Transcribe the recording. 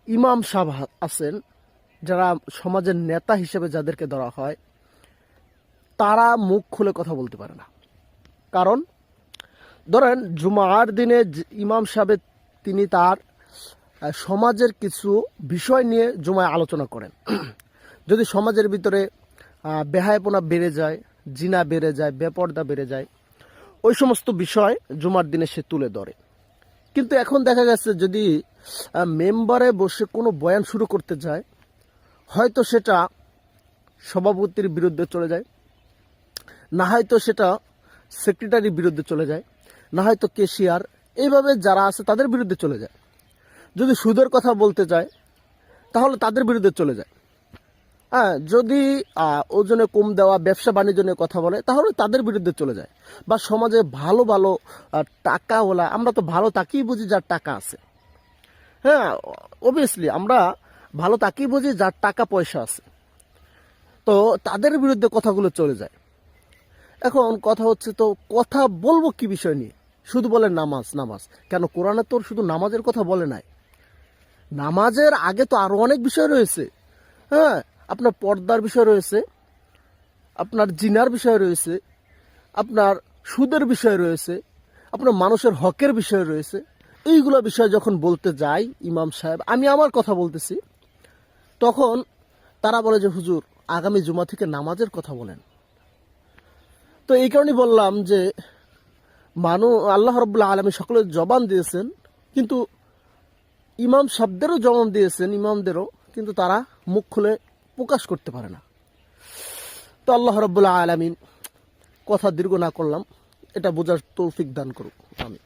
ইমাম সাহেব আছেন, যারা সমাজের নেতা হিসেবে যাদেরকে ধরা হয়, তারা মুখ খুলে কথা বলতে পারে না। কারণ ধরেন জুমার দিনে ইমাম সাহেব তিনি তার সমাজের কিছু বিষয় নিয়ে জুমায় আলোচনা করেন। যদি সমাজের ভিতরে বেহায়াপনা বেড়ে যায়, জিনা বেড়ে যায়, বেপর্দা বেড়ে যায়, ওই সমস্ত বিষয় জুমার দিনে সে তুলে ধরে। কিন্তু এখন দেখা গেছে যদি মেম্বারে বসে কোনো বয়ান শুরু করতে যায়, হয়তো সেটা সভাপতির বিরুদ্ধে চলে যায়, না হয়তো সেটা সেক্রেটারির বিরুদ্ধে চলে যায়, না হয়তো কেশিয়ার, এইভাবে যারা আছে তাদের বিরুদ্ধে চলে যায়। যদি সুদের কথা বলতে যায় তাহলে তাদের বিরুদ্ধে চলে যায়। হ্যাঁ, যদি ওজনে কম দেওয়া, ব্যবসা বাণিজ্য নিয়ে কথা বলে তাহলে তাদের বিরুদ্ধে চলে যায়। বা সমাজে ভালো ভালো টাকাওয়ালা, আমরা তো ভালো তাকেই বুঝি যার টাকা আছে। হ্যাঁ, অবভিয়াসলি আমরা ভালো তাকেই বুঝি যার টাকা পয়সা আছে, তো তাদের বিরুদ্ধে কথাগুলো চলে যায়। এখন কথা হচ্ছে, তো কথা বলবো কি বিষয় নিয়ে? শুধু বলে নামাজ নামাজ। কেন কোরআনে তো শুধু নামাজের কথা বলে নাই, নামাজের আগে তো আরো অনেক বিষয় রয়েছে। হ্যাঁ, আপনার পর্দার বিষয় রয়েছে, আপনার জিনার বিষয় রয়েছে, আপনার সুদের বিষয় রয়েছে, আপনার মানুষের হকের বিষয় রয়েছে। এইগুলো বিষয় যখন বলতে যাই ইমাম সাহেব, আমি আমার কথা বলতেছি, তখন তারা বলে যে হুজুর আগামী জুমা থেকে নামাজের কথা বলেন। তো এই কারণেই বললাম যে আল্লাহ রাব্বুল আলামিন সকলের জবান দিয়েছেন, কিন্তু ইমাম সাহেবদেরও জবান দিয়েছেন, ইমামদেরও, কিন্তু তারা মুখ খুলে প্রকাশ করতে পারে না। তো আল্লাহ রাব্বুল আলামিন, কথা দীর্ঘ না করলাম, এটা বোঝার তৌফিক দান করুক। আমি